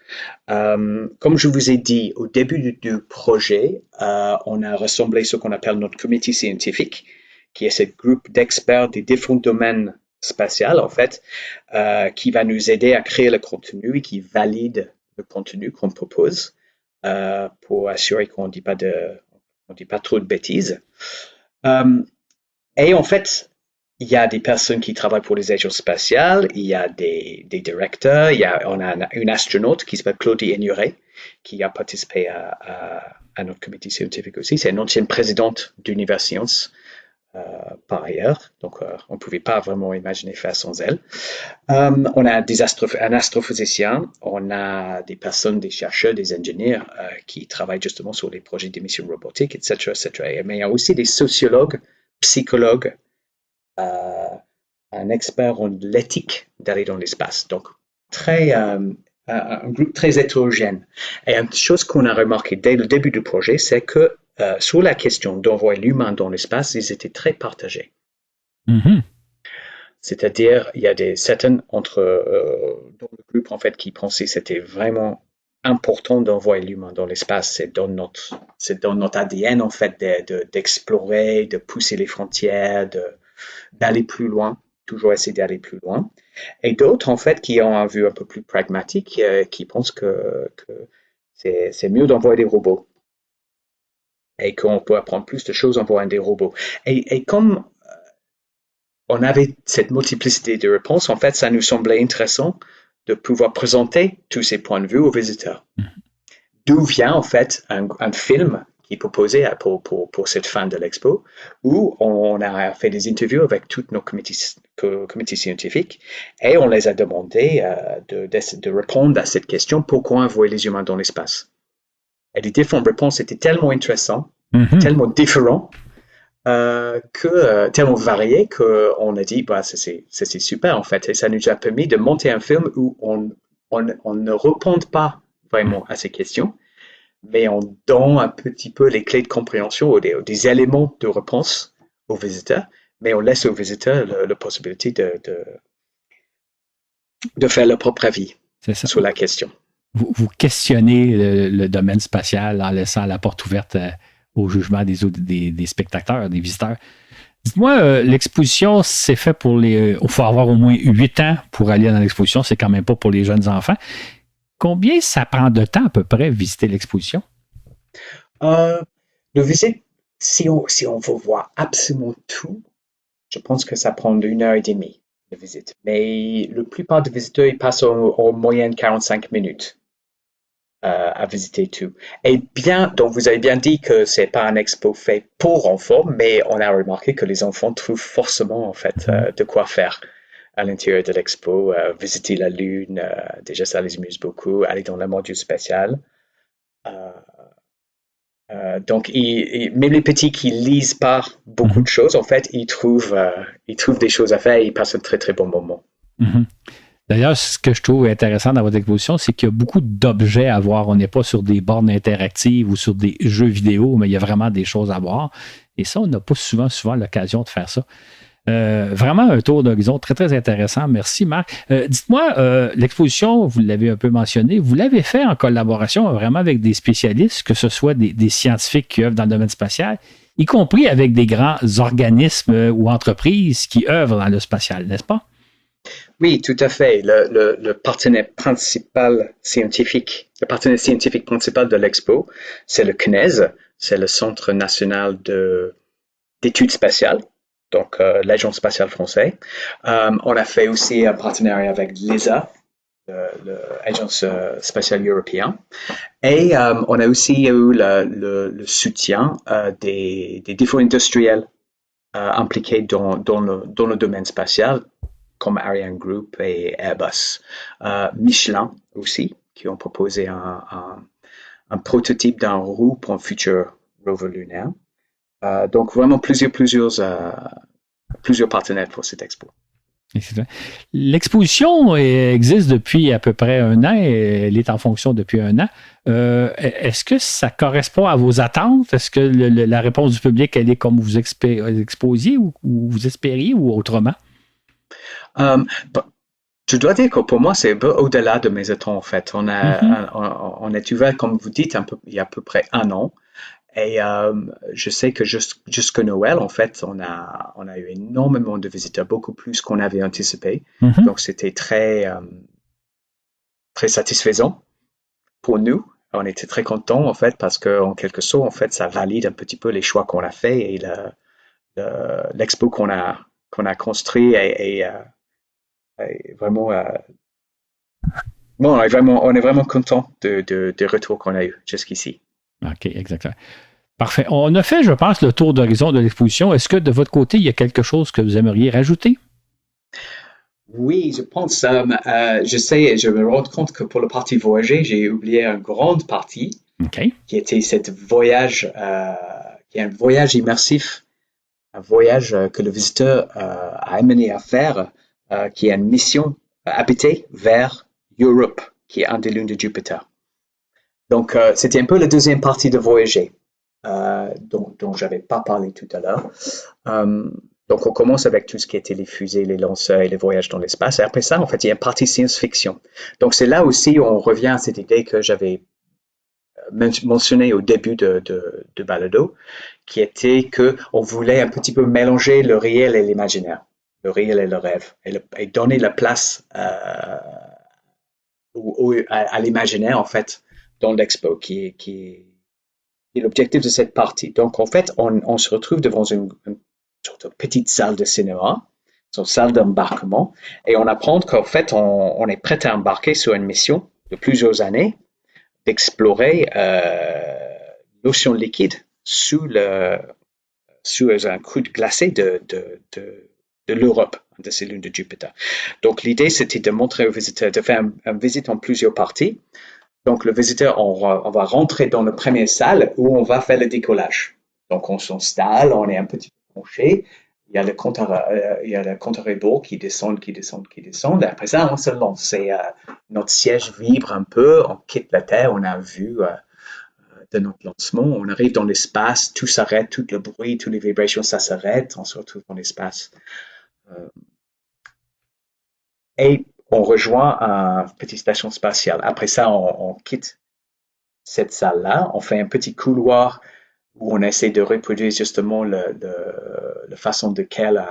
Comme je vous ai dit, au début du projet, on a rassemblé ce qu'on appelle notre comité scientifique, qui est ce groupe d'experts des différents domaines spatial, en fait, qui va nous aider à créer le contenu et qui valide le contenu qu'on propose pour assurer qu'on ne dit pas trop de bêtises. Et en fait, il y a des personnes qui travaillent pour les agences spatiales, il y a des directeurs, on a une astronaute qui s'appelle Claudie Ignoré, qui a participé à notre comité scientifique aussi. C'est une ancienne présidente d'Univers Sciences. Par ailleurs, donc on ne pouvait pas vraiment imaginer faire sans elle. On a un astrophysicien, on a des personnes, des chercheurs, des ingénieurs qui travaillent justement sur les projets d'émissions robotiques, etc. Mais il y a aussi des sociologues, psychologues, un expert en l'éthique d'aller dans l'espace. Donc, un groupe très hétérogène. Et une chose qu'on a remarqué dès le début du projet, c'est que sur la question d'envoyer l'humain dans l'espace, ils étaient très partagés. C'est-à-dire, il y a certaines dans le groupe en fait qui pensaient que c'était vraiment important d'envoyer l'humain dans l'espace. C'est dans notre ADN en fait d'explorer, de pousser les frontières, d'aller plus loin, toujours essayer d'aller plus loin. Et d'autres en fait qui ont un vue un peu plus pragmatique, qui pensent que c'est mieux d'envoyer des robots. Et qu'on peut apprendre plus de choses en voyant des robots. Et comme on avait cette multiplicité de réponses, en fait, ça nous semblait intéressant de pouvoir présenter tous ces points de vue aux visiteurs. D'où vient, en fait, un film qui est proposé pour cette fin de l'expo, où on a fait des interviews avec tous nos comités scientifiques, et on les a demandé de répondre à cette question, pourquoi envoyer les humains dans l'espace? Et les différentes réponses étaient tellement intéressantes, tellement différentes, tellement variées, qu'on a dit, c'est super en fait. Et ça nous a permis de monter un film où on ne répond pas vraiment à ces questions, mais on donne un petit peu les clés de compréhension ou des éléments de réponse aux visiteurs, mais on laisse aux visiteurs la possibilité de faire leur propre avis sur la question. vous questionnez le domaine spatial en laissant la porte ouverte au jugement des spectateurs, des visiteurs. Dites-moi, l'exposition, c'est fait pour les... Il faut avoir au moins 8 ans pour aller dans l'exposition. C'est quand même pas pour les jeunes enfants. Combien ça prend de temps à peu près visiter l'exposition? Le visite, si on veut voir absolument tout, je pense que ça prend 1 heure et demie de visite. Mais la plupart des visiteurs, ils passent en moyenne 45 minutes à visiter tout. Et bien, donc vous avez bien dit que c'est pas un expo fait pour enfants, mais on a remarqué que les enfants trouvent forcément en fait de quoi faire à l'intérieur de l'expo, visiter la Lune, déjà ça les amuse beaucoup, aller dans le module spatial. Donc, même les petits qui lisent pas beaucoup de choses, en fait, ils trouvent des choses à faire et ils passent un très très bon moment. Mm-hmm. D'ailleurs, ce que je trouve intéressant dans votre exposition, c'est qu'il y a beaucoup d'objets à voir. On n'est pas sur des bornes interactives ou sur des jeux vidéo, mais il y a vraiment des choses à voir. Et ça, on n'a pas souvent l'occasion de faire ça. Vraiment un tour d'horizon très, très intéressant. Merci, Marc. Dites-moi, l'exposition, vous l'avez un peu mentionné, vous l'avez fait en collaboration vraiment avec des spécialistes, que ce soit des scientifiques qui œuvrent dans le domaine spatial, y compris avec des grands organismes ou entreprises qui œuvrent dans le spatial, n'est-ce pas? Oui, tout à fait. Le partenaire scientifique principal de l'expo, c'est le CNES, c'est le Centre national d'études spatiales. Donc l'Agence spatiale française. On a fait aussi un partenariat avec l'ESA, l'Agence spatiale européenne. Et on a aussi eu le soutien des différents industriels impliqués dans le domaine spatial, comme Ariane Group et Airbus. Michelin aussi, qui ont proposé un prototype d'un roue pour un futur rover lunaire. Donc vraiment plusieurs partenaires pour cette expo. L'exposition existe depuis à peu près 1 an et elle est en fonction depuis 1 an. Est-ce que ça correspond à vos attentes? Est-ce que la réponse du public, elle est comme vous exposiez ou vous espériez ou autrement? Je dois dire que pour moi, c'est un peu au-delà de mes attentes en fait. On est ouvert, comme vous dites, il y a à peu près 1 an. Et je sais que jusqu'à Noël, en fait, on a eu énormément de visiteurs, beaucoup plus qu'on avait anticipé. Mm-hmm. Donc, c'était très satisfaisant pour nous. On était très contents, en fait, parce que en quelque sorte, en fait, ça valide un petit peu les choix qu'on a fait et l'expo qu'on a construit est vraiment. Bon, on est vraiment content des retours qu'on a eu jusqu'ici. OK, exactement. Parfait. On a fait, je pense, le tour d'horizon de l'exposition. Est-ce que de votre côté, il y a quelque chose que vous aimeriez rajouter? Oui, je pense. Je me rends compte que pour la partie voyager, j'ai oublié une grande partie qui était qui est un voyage immersif, un voyage que le visiteur a amené à faire, qui est une mission habitée vers Europe, qui est un des lunes de Jupiter. Donc, c'était un peu la deuxième partie de voyager, dont j'avais pas parlé tout à l'heure. Donc, on commence avec tout ce qui était les fusées, les lanceurs et les voyages dans l'espace. Et après ça, en fait, il y a une partie science-fiction. Donc, c'est là aussi où on revient à cette idée que j'avais mentionnée au début de Balado, qui était que on voulait un petit peu mélanger le réel et l'imaginaire, le réel et le rêve, et donner la place à l'imaginaire, en fait, dans l'expo, qui est l'objectif de cette partie. Donc, en fait, on se retrouve devant une sorte de petite salle de cinéma, une salle d'embarquement, et on apprend qu'en fait, on est prêt à embarquer sur une mission de plusieurs années d'explorer l'océan liquide sous un coude glacé de l'Europe, de ces lunes de Jupiter. Donc, l'idée, c'était de montrer aux visiteurs, de faire une visite en plusieurs parties. Donc, le visiteur, on va rentrer dans la première salle où on va faire le décollage. Donc, on s'installe, on est un petit peu penché. Il y a le compteur à rebours qui descend. Et après ça, on se lance. Et notre siège vibre un peu. On quitte la Terre. On a vu de notre lancement. On arrive dans l'espace. Tout s'arrête. Tout le bruit, toutes les vibrations, ça s'arrête. On se retrouve dans l'espace. Et on rejoint une petite station spatiale. Après ça, on quitte cette salle-là, on fait un petit couloir où on essaie de reproduire justement la façon de laquelle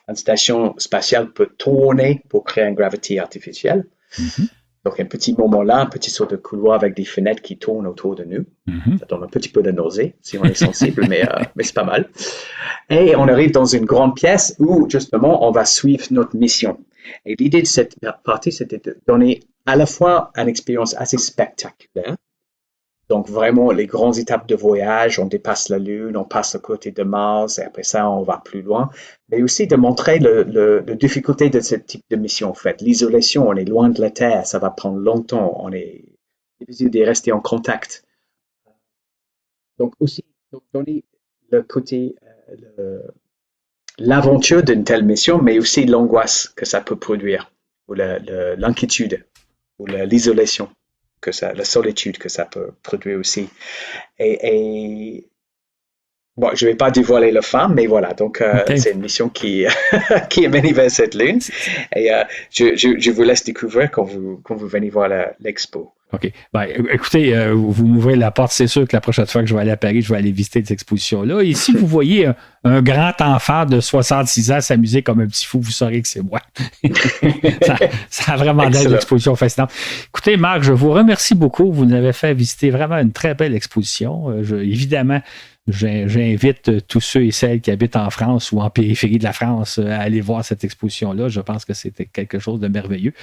une station spatiale peut tourner pour créer une gravité artificielle. Mhm. Donc, un petit moment là, un petit sort de couloir avec des fenêtres qui tournent autour de nous. Mhm. Ça donne un petit peu de nausée si on est sensible, mais c'est pas mal. Et on arrive dans une grande pièce où, justement, on va suivre notre mission. Et l'idée de cette partie, c'était de donner à la fois une expérience assez spectaculaire. Donc, vraiment, les grandes étapes de voyage, on dépasse la Lune, on passe à côté de Mars, et après ça, on va plus loin. Mais aussi de montrer la difficulté de ce type de mission, en fait. L'isolation, on est loin de la Terre, ça va prendre longtemps, on est difficile de rester en contact. Donc, aussi, donner le côté, l'aventure d'une telle mission, mais aussi l'angoisse que ça peut produire, ou l'inquiétude, ou l'isolation. La solitude que ça peut produire aussi. Et bon, je vais pas dévoiler le fin, mais voilà. Donc, Okay. c'est une mission qui est menée vers cette lune. Et je vous laisse découvrir quand vous venez voir l'expo. OK. Ben, écoutez, vous m'ouvrez la porte. C'est sûr que la prochaine fois que je vais aller à Paris, je vais aller visiter cette exposition-là. Et si vous voyez un grand enfant de 66 ans s'amuser comme un petit fou, vous saurez que c'est moi. ça a vraiment l'air d'une exposition fascinante. Écoutez, Marc, je vous remercie beaucoup. Vous nous avez fait visiter vraiment une très belle exposition. Évidemment, j'invite tous ceux et celles qui habitent en France ou en périphérie de la France à aller voir cette exposition-là. Je pense que c'était quelque chose de merveilleux.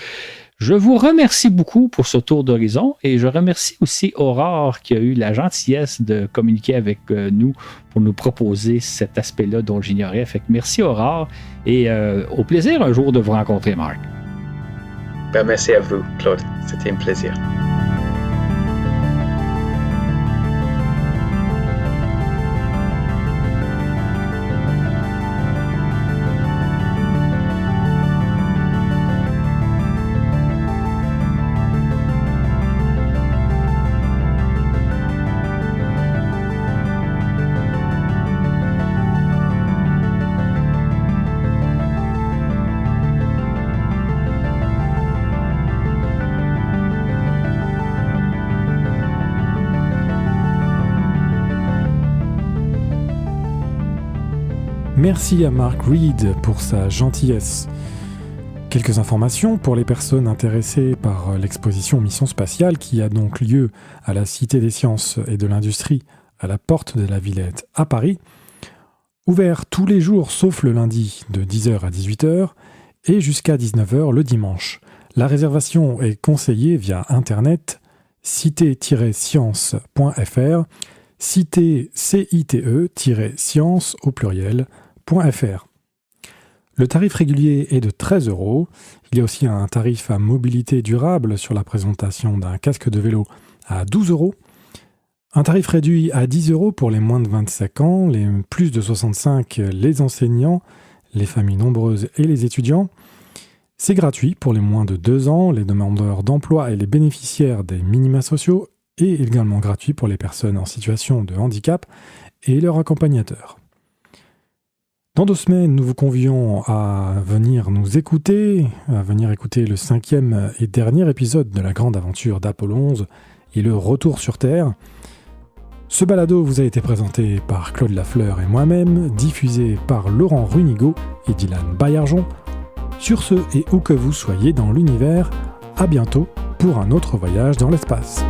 Je vous remercie beaucoup pour ce tour d'horizon et je remercie aussi Aurore qui a eu la gentillesse de communiquer avec nous pour nous proposer cet aspect-là dont j'ignorais. Fait que merci Aurore et au plaisir un jour de vous rencontrer, Marc. Ben, merci à vous, Claude. C'était un plaisir. Merci à Mark Reed pour sa gentillesse. Quelques informations pour les personnes intéressées par l'exposition Mission Spatiale qui a donc lieu à la Cité des Sciences et de l'Industrie à la Porte de la Villette à Paris. Ouvert tous les jours sauf le lundi de 10h à 18h et jusqu'à 19h le dimanche. La réservation est conseillée via internet cité-science.fr cité-science au pluriel.fr. Le tarif régulier est de 13 €. Il y a aussi un tarif à mobilité durable sur la présentation d'un casque de vélo à 12 €. Un tarif réduit à 10 € pour les moins de 25 ans, les plus de 65, les enseignants, les familles nombreuses et les étudiants. C'est gratuit pour les moins de 2 ans, les demandeurs d'emploi et les bénéficiaires des minima sociaux, et également gratuit pour les personnes en situation de handicap et leurs accompagnateurs. Dans 2 semaines, nous vous convions à venir nous écouter, à venir écouter le 5e et dernier épisode de la grande aventure d'Apollo 11 et le retour sur Terre. Ce balado vous a été présenté par Claude Lafleur et moi-même, diffusé par Laurent Runigo et Dylan Baillargeon. Sur ce, et où que vous soyez dans l'univers, à bientôt pour un autre voyage dans l'espace.